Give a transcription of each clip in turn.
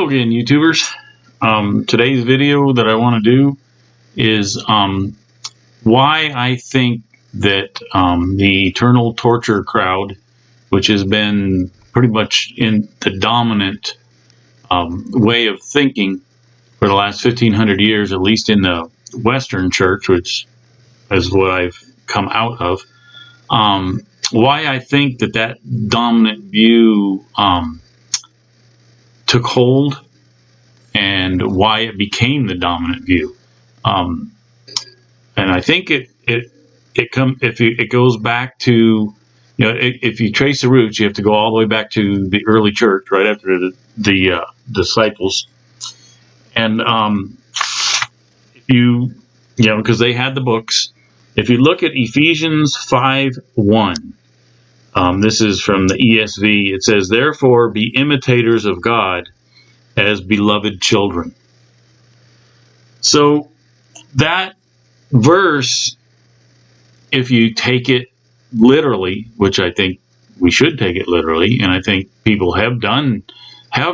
Hello again, YouTubers. Today's video that I want to do is why I think that the eternal torture crowd, which has been pretty much in the dominant way of thinking for the last 1500 years, at least in the Western church, which is what I've come out of, why I think that dominant view took hold and why it became the dominant view. And I think it goes back to, if you trace the roots, you have to go all the way back to the early church, right after the disciples. And because they had the books. If you look at Ephesians 5:1, this is from the ESV. It says, "Therefore, be imitators of God as beloved children." So that verse, if you take it literally, which I think we should take it literally, and I think people have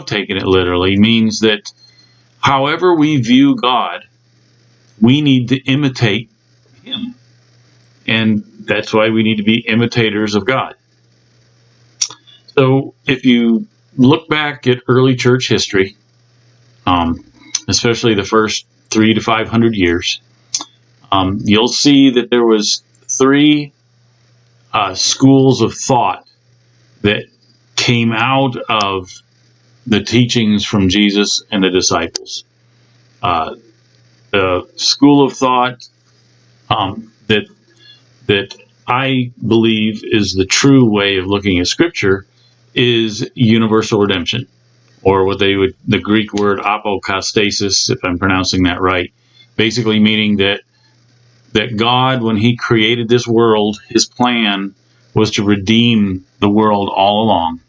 taken it literally, means that however we view God, we need to imitate Him. And that's why we need to be imitators of God. So if you look back at early church history, especially the first 300 to 500 years, you'll see that there was three schools of thought that came out of the teachings from Jesus and the disciples. The school of thought that I believe is the true way of looking at Scripture is universal redemption, or the Greek word apocastasis, if I'm pronouncing that right, basically meaning that God, when He created this world, His plan was to redeem the world all along.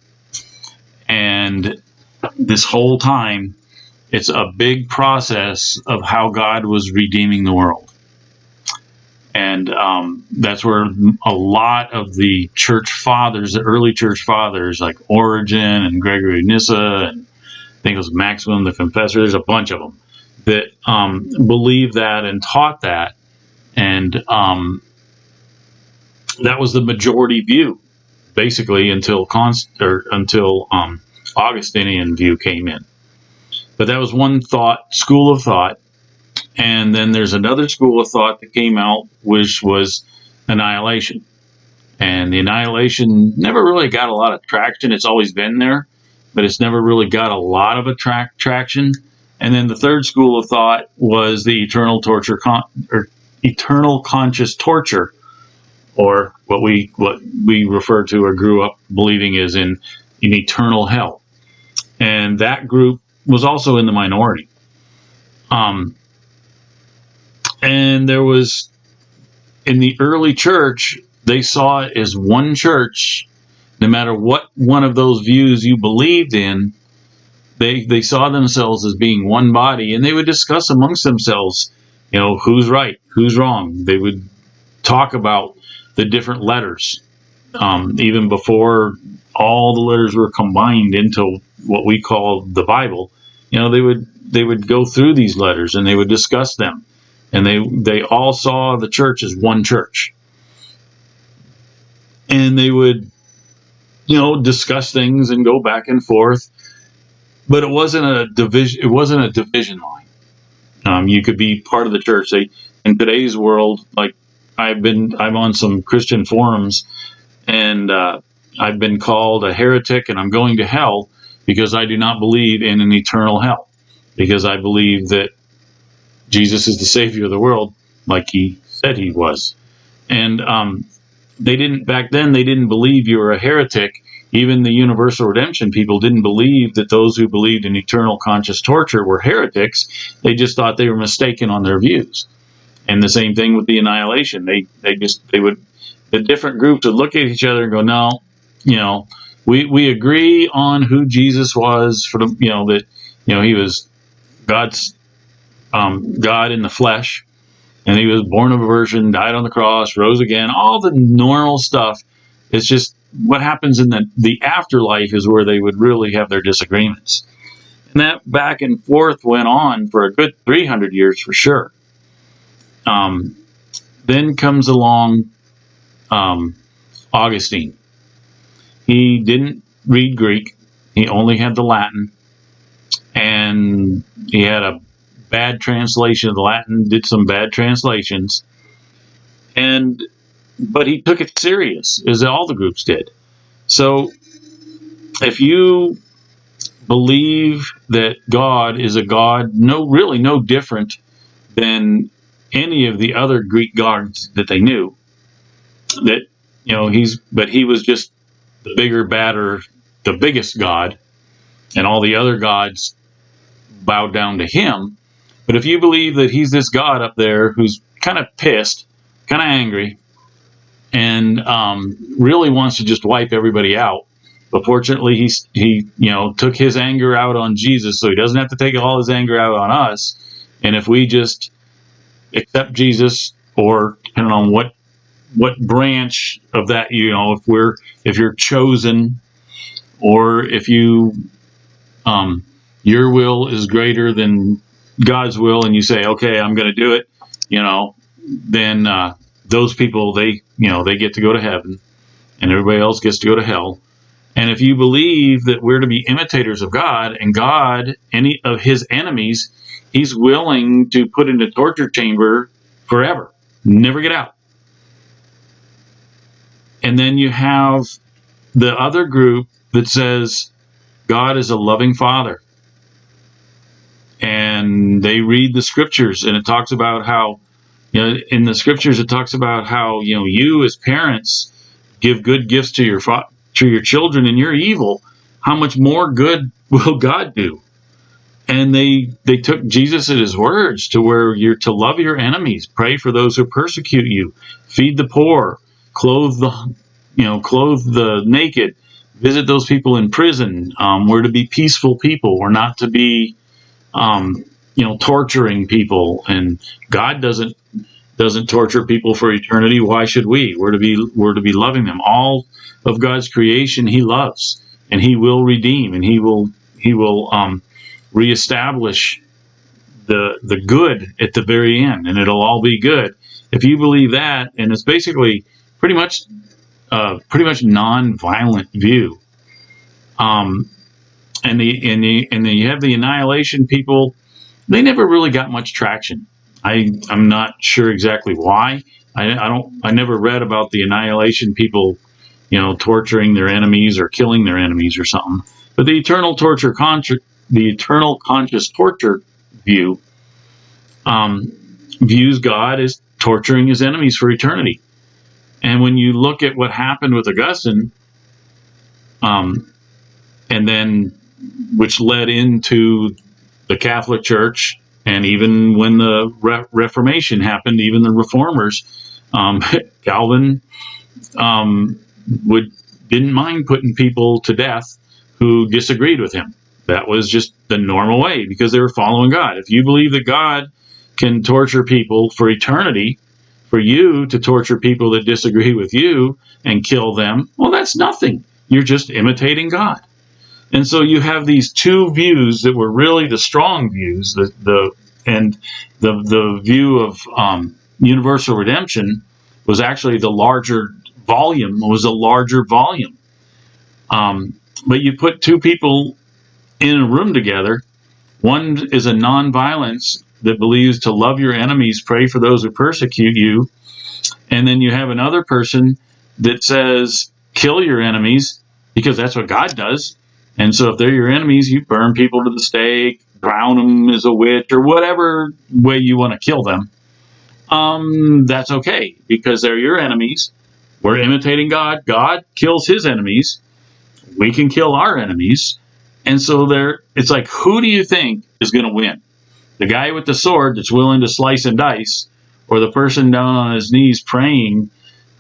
And this whole time, it's a big process of how God was redeeming the world. And that's where a lot of the church fathers, the early church fathers, like Origen and Gregory of Nyssa, and I think it was Maximum the Confessor, there's a bunch of them that believed that and taught that. And that was the majority view, basically, until Augustinian view came in. But that was one school of thought. And then there's another school of thought that came out, which was annihilation. And the annihilation never really got a lot of traction. It's always been there, but it's never really got a lot of traction. And then the third school of thought was the eternal conscious torture, or what we refer to or grew up believing is in eternal hell. And that group was also in the minority. And there was, in the early church, they saw it as one church. No matter what one of those views you believed in, they saw themselves as being one body, and they would discuss amongst themselves, who's right, who's wrong. They would talk about the different letters, even before all the letters were combined into what we call the Bible. They would go through these letters and they would discuss them. And they all saw the church as one church. And they would, discuss things and go back and forth. But it wasn't a division. It wasn't a division line. You could be part of the church. In today's world, like I'm on some Christian forums, and I've been called a heretic, and I'm going to hell because I do not believe in an eternal hell, because I believe that Jesus is the Savior of the world, like He said He was. And back then they didn't believe you were a heretic. Even the universal redemption people didn't believe that those who believed in eternal conscious torture were heretics. They just thought they were mistaken on their views. And the same thing with the annihilation. The different groups would look at each other and go, no, we agree on who Jesus was, that He was God's God in the flesh, and He was born of a virgin, died on the cross, rose again, all the normal stuff. It's just what happens in the afterlife is where they would really have their disagreements. And that back and forth went on for a good 300 years for sure. Um, then comes along um, Augustine. He didn't read Greek, he only had the Latin, and he had a bad translation of the Latin, did some bad translations, and but he took it serious, as all the groups did. So if you believe that God is a God, really no different than any of the other Greek gods that they knew, that he was just the bigger, badder, the biggest God, and all the other gods bowed down to him. But if you believe that he's this God up there who's kind of pissed, kind of angry, and really wants to just wipe everybody out, but fortunately he took his anger out on Jesus, so he doesn't have to take all his anger out on us. And if we just accept Jesus, or depending on what branch of that, if you're chosen, or if you your will is greater than God's will, and you say, okay, I'm going to do it, then those people, they get to go to heaven, and everybody else gets to go to hell. And if you believe that we're to be imitators of God, and God, any of his enemies, he's willing to put in a torture chamber forever, never get out. And then you have the other group that says God is a loving father. And they read the scriptures, and it talks about how, in the scriptures, it talks about how, you as parents give good gifts to your children, and you're evil. How much more good will God do? And they took Jesus at his words, to where you're to love your enemies, pray for those who persecute you, feed the poor, clothe the naked, visit those people in prison. We're to be peaceful people. We're not to be torturing people. And God doesn't torture people for eternity. Why should we? We're to be loving them. All of God's creation he loves, and he will redeem, and he will reestablish the good at the very end, and it'll all be good. If you believe that, and it's basically pretty much non-violent view. And then you have the annihilation people. They never really got much traction. I'm not sure exactly why. I never read about the annihilation people, torturing their enemies or killing their enemies or something. But the eternal conscious torture view views God as torturing his enemies for eternity. And when you look at what happened with Augustine, and then which led into the Catholic Church, and even when the Reformation happened, even the Reformers, Calvin didn't mind putting people to death who disagreed with him. That was just the normal way, because they were following God. If you believe that God can torture people for eternity, for you to torture people that disagree with you and kill them, well, that's nothing. You're just imitating God. And so you have these two views that were really the strong views. The view of universal redemption was actually the larger volume. But you put two people in a room together. One is a nonviolence that believes to love your enemies, pray for those who persecute you. And then you have another person that says, kill your enemies, because that's what God does. And so if they're your enemies, you burn people to the stake, drown them as a witch, or whatever way you want to kill them. That's okay, because they're your enemies. We're imitating God. God kills his enemies. We can kill our enemies. And so it's like, who do you think is going to win? The guy with the sword that's willing to slice and dice, or the person down on his knees praying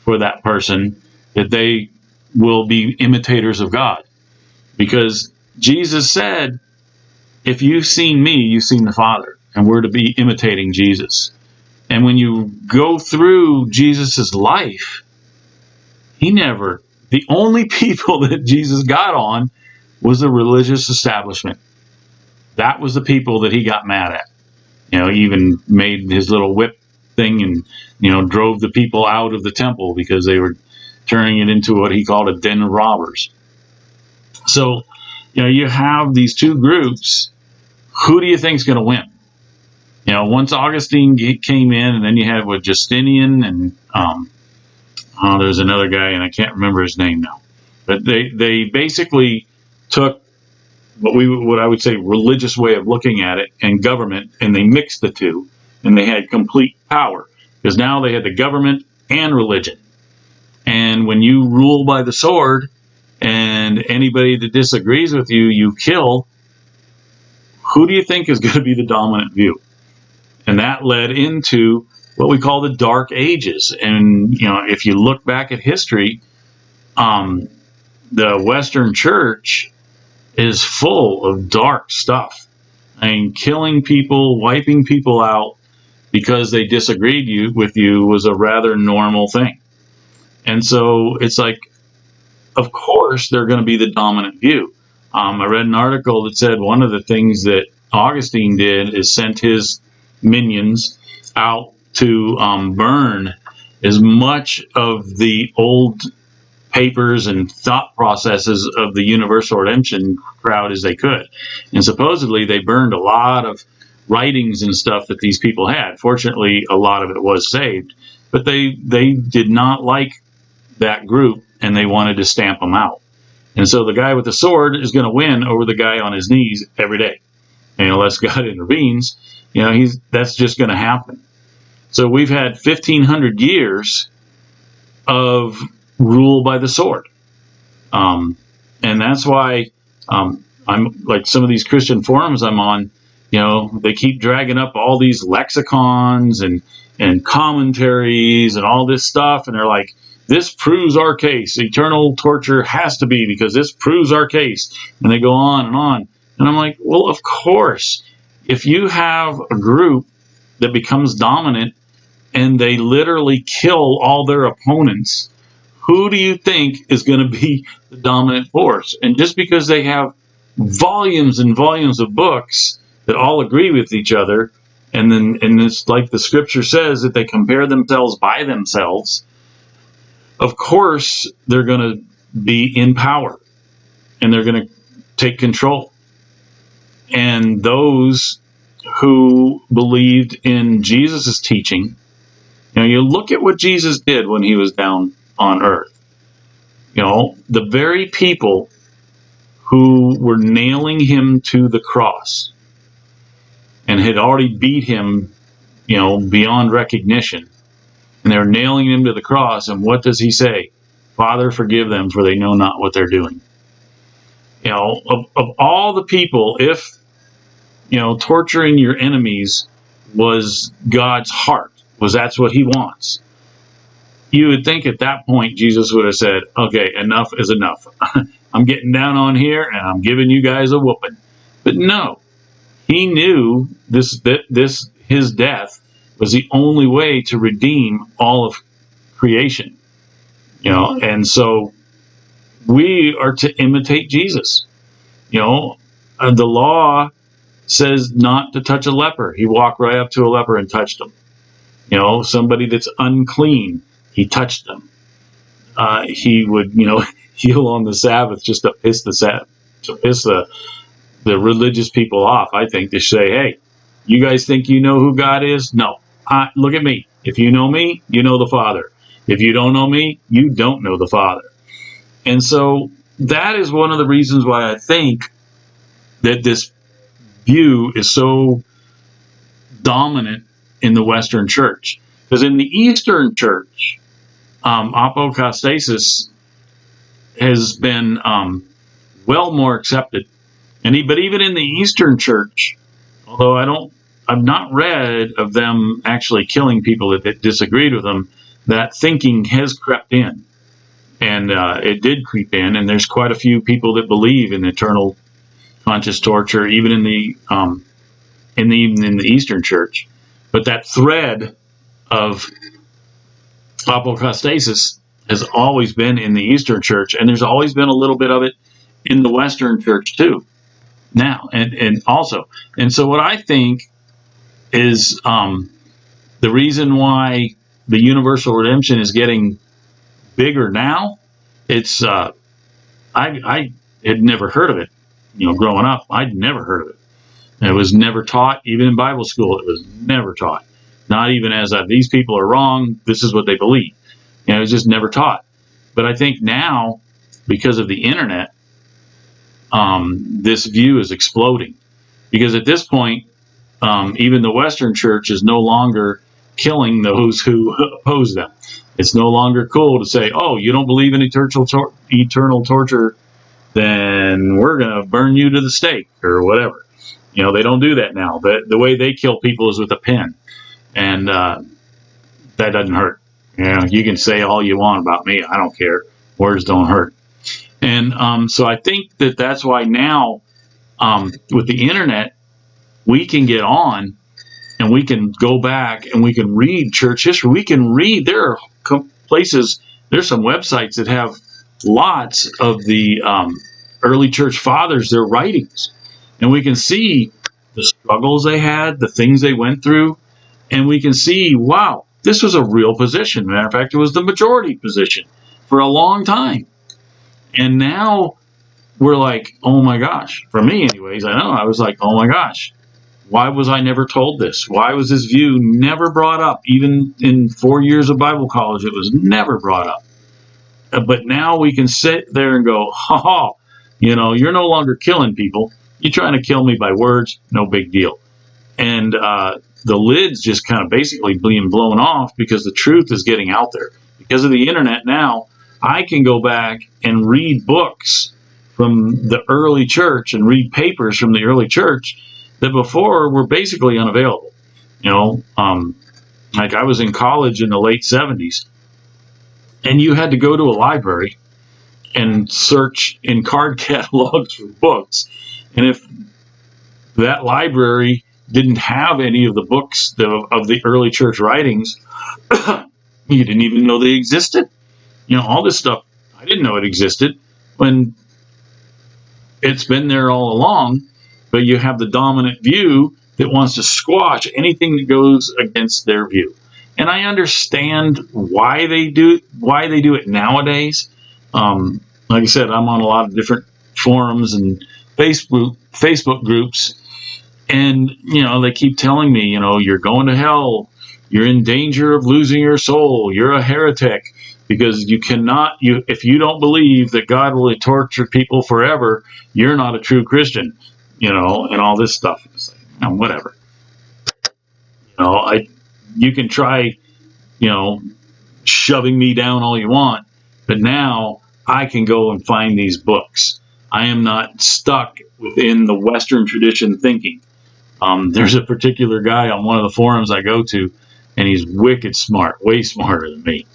for that person that they will be imitators of God? Because Jesus said, if you've seen me, you've seen the Father, and we're to be imitating Jesus. And when you go through Jesus's life, the only people that Jesus got on was the religious establishment. that was the people that he got mad at. He even made his little whip thing and, drove the people out of the temple because they were turning it into what he called a den of robbers. So, you have these two groups. Who do you think is going to win? Once Augustine came in, and then you had with Justinian, and there's another guy, and I can't remember his name now. But they basically took what I would say religious way of looking at it and government, and they mixed the two, and they had complete power because now they had the government and religion. And when you rule by the sword, and anybody that disagrees with you, you kill. Who do you think is going to be the dominant view? And that led into what we call the Dark Ages. And if you look back at history, the Western Church is full of dark stuff. I mean, killing people, wiping people out because they disagreed with you was a rather normal thing. And so it's like, of course, they're going to be the dominant view. I read an article that said one of the things that Augustine did is sent his minions out to burn as much of the old papers and thought processes of the Universal Redemption crowd as they could. And supposedly they burned a lot of writings and stuff that these people had. Fortunately, a lot of it was saved, but they did not like that group, and they wanted to stamp them out. And so the guy with the sword is going to win over the guy on his knees every day. And unless God intervenes, that's just going to happen. So we've had 1,500 years of rule by the sword. And that's why I'm like some of these Christian forums I'm on, they keep dragging up all these lexicons and commentaries and all this stuff. And they're like, this proves our case. Eternal torture has to be because this proves our case. And they go on and on. And I'm like, well, of course, if you have a group that becomes dominant and they literally kill all their opponents, who do you think is going to be the dominant force? And just because they have volumes and volumes of books that all agree with each other, and it's like the scripture says that they compare themselves by themselves, of course they're going to be in power and they're going to take control. And those who believed in Jesus' teaching, you look at what Jesus did when he was down on earth. The very people who were nailing him to the cross and had already beat him, beyond recognition, and they were nailing him to the cross. And what does he say? Father, forgive them, for they know not what they're doing. Of all the people, if torturing your enemies was God's heart, that's what he wants, you would think at that point Jesus would have said, okay, enough is enough. I'm getting down on here and I'm giving you guys a whooping. But no, he knew his death was the only way to redeem all of creation. And so we are to imitate Jesus. The law says not to touch a leper. He walked right up to a leper and touched him. Somebody that's unclean, he touched them. He would, heal on the Sabbath just to piss the religious people off. I think to say, hey, you guys think you know who God is? No, look at me. If you know me, you know the Father. If you don't know me, you don't know the Father. And so that is one of the reasons why I think that this view is so dominant in the Western Church. Because in the Eastern Church, apostasis has been well more accepted. But even in the Eastern Church, although I've not read of them actually killing people that disagreed with them, that thinking has crept in. And it did creep in, and there's quite a few people that believe in eternal conscious torture, even in the Eastern Church. But that thread of apostasis has always been in the Eastern Church, and there's always been a little bit of it in the Western Church too. now, and also, and so what I think is the reason why the universal redemption is getting bigger now. It's I had never heard of it. Growing up, I'd never heard of it. It was never taught, even in Bible school. It was never taught. Not even as these people are wrong. This is what they believe. It was just never taught. But I think now, because of the internet, this view is exploding. Because at this point, even the Western Church is no longer killing those who oppose them. It's no longer cool to say, "Oh, you don't believe in eternal torture, then we're going to burn you to the stake," or whatever. They don't do that now. The way they kill people is with a pen, and that doesn't hurt. You can say all you want about me. I don't care. Words don't hurt. And so I think that's why now, with the internet, we can get on and we can go back and we can read church history. We can read. There are places, there's some websites that have lots of the early church fathers, their writings. And we can see the struggles they had, the things they went through. And we can see, wow, this was a real position. Matter of fact, it was the majority position for a long time. And now we're like, oh my gosh. For me, anyways, I was like, oh my gosh. Why was I never told this? Why was this view never brought up? Even in 4 years of Bible college, it was never brought up. But now we can sit there and go, ha ha, you're no longer killing people. You're trying to kill me by words, no big deal. And the lid's just kind of basically being blown off because the truth is getting out there. Because of the internet now, I can go back and read books from the early church and read papers from the early church that before were basically unavailable. Like I was in college in the late 70s, and you had to go to a library and search in card catalogs for books. And if that library didn't have any of the books of the early church writings, you didn't even know they existed. All this stuff, I didn't know it existed when it's been there all along, but you have the dominant view that wants to squash anything that goes against their view. And I understand why they do it nowadays. Like I said, I'm on a lot of different forums and Facebook groups, and they keep telling me, you're going to hell, you're in danger of losing your soul, you're a heretic, because you cannot, if you don't believe that God will torture people forever, you're not a true Christian, and all this stuff. It's like, whatever. You can try, shoving me down all you want, but now I can go and find these books. I am not stuck within the Western tradition thinking. There's a particular guy on one of the forums I go to, and he's wicked smart, way smarter than me.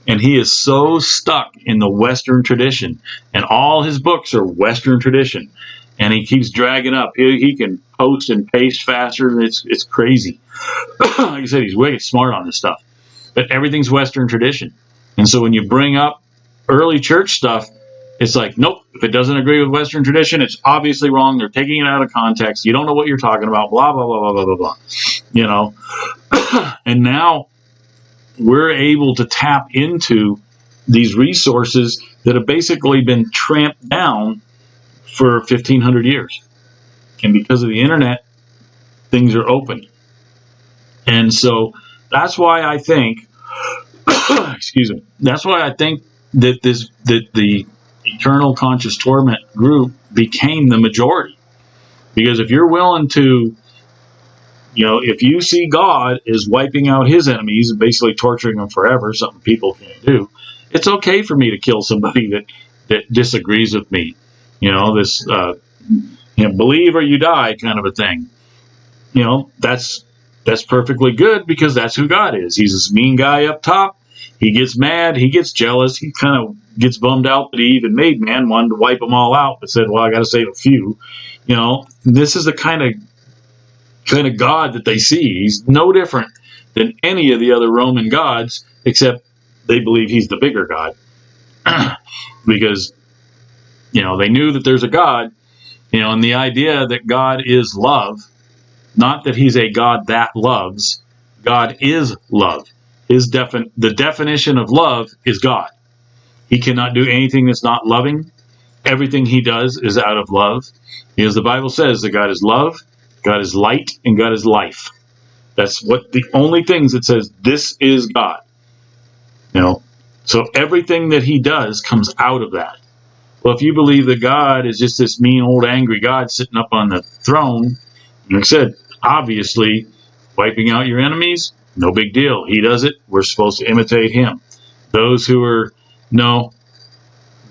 And he is so stuck in the Western tradition, and all his books are Western tradition. And he keeps dragging up. He can post and paste faster. It's crazy. Like I said, he's wicked smart on this stuff. But everything's Western tradition. And so when you bring up early church stuff, it's like, nope, if it doesn't agree with Western tradition, it's obviously wrong. They're taking it out of context. You don't know what you're talking about, blah, blah, blah, blah, blah, blah, blah. And now we're able to tap into these resources that have basically been tramped down for 1,500 years. And because of the internet, things are open. And so that's why I think, excuse me, that's why I think that the Eternal Conscious Torment group became the majority. Because if you're willing to, if you see God is wiping out his enemies and basically torturing them forever, something people can't do, it's okay for me to kill somebody that disagrees with me. This believe or you die kind of a thing. That's perfectly good because that's who God is. He's this mean guy up top. He gets mad. He gets jealous. He kind of gets bummed out that he even made man, wanted to wipe them all out, but said, well, I got to save a few. This is the kind of God that they see. He's no different than any of the other Roman gods, except they believe he's the bigger God. Because, they knew that there's a God, And the idea that God is love, not that he's a God that loves, God is love. The definition of love is God. He cannot do anything that's not loving. Everything he does is out of love. Because the Bible says that God is love, God is light, and God is life. That's what the only things that says this is God. So everything that he does comes out of that. Well, if you believe that God is just this mean old angry God sitting up on the throne, like I said, obviously wiping out your enemies, no big deal. He does it. We're supposed to imitate him. Those who are, no,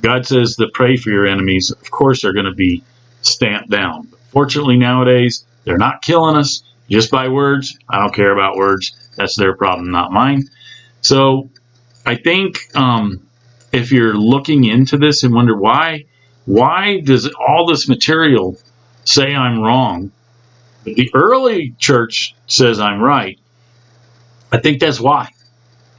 God says to pray for your enemies, of course they're going to be stamped down. But fortunately nowadays, they're not killing us just by words. I don't care about words. That's their problem, not mine. So I think if you're looking into this and wonder why does all this material say I'm wrong, but the early church says I'm right? I think that's why.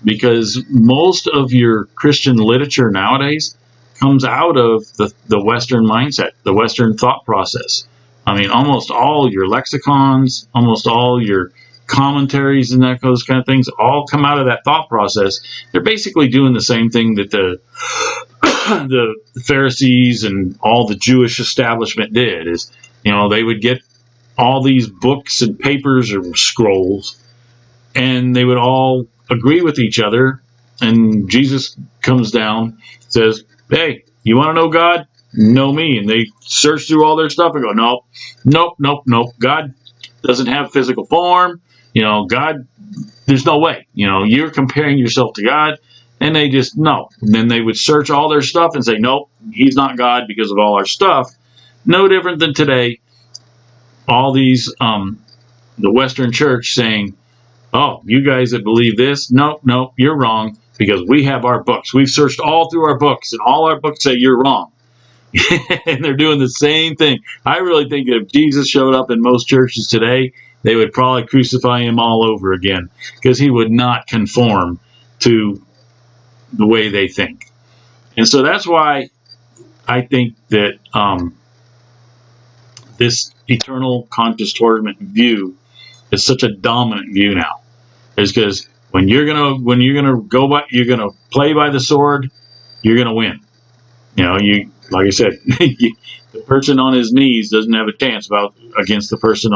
Because most of your Christian literature nowadays comes out of the Western mindset, the Western thought process. I mean, almost all your lexicons, almost all your commentaries and those kind of things all come out of that thought process. They're basically doing the same thing that the Pharisees and all the Jewish establishment did. Is they would get all these books and papers or scrolls, and they would all agree with each other. And Jesus comes down, says, "Hey, you want to know God? Know me." And they search through all their stuff and go, "Nope, nope, nope, nope. God doesn't have physical form. God, there's no way. You're comparing yourself to God." And they just no. And then they would search all their stuff and say, "Nope, he's not God because of all our stuff." No different than today. All these the Western Church saying, "Oh, you guys that believe this, nope, nope, you're wrong because we have our books. We've searched all through our books, and all our books say you're wrong." And they're doing the same thing. I really think that if Jesus showed up in most churches today, they would probably crucify him all over again because he would not conform to the way they think. And so that's why I think that this eternal conscious torment view is such a dominant view now. Is because when you're gonna play by the sword, you're gonna win. You like I said, the person on his knees doesn't have a chance against the person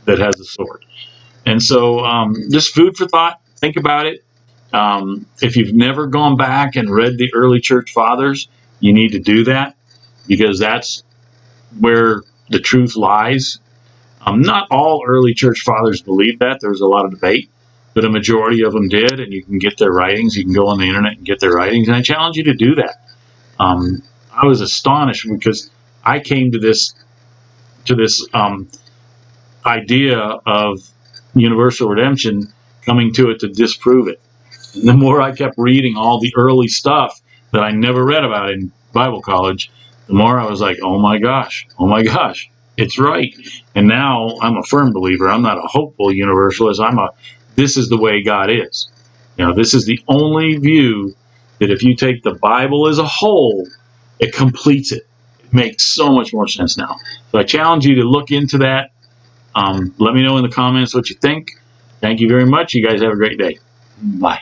that has the sword. And so, just food for thought. Think about it. If you've never gone back and read the early church fathers, you need to do that because that's where the truth lies. Not all early church fathers believed that. There was a lot of debate, but a majority of them did, and you can get their writings. You can go on the internet and get their writings, and I challenge you to do that. I was astonished because I came to this idea of universal redemption, coming to it to disprove it. And the more I kept reading all the early stuff that I never read about in Bible college, the more I was like, oh my gosh, it's right. And now I'm a firm believer. I'm not a hopeful universalist. This is the way God is. This is the only view that if you take the Bible as a whole, it completes it. It makes so much more sense now. So I challenge you to look into that. Let me know in the comments what you think. Thank you very much. You guys have a great day. Bye.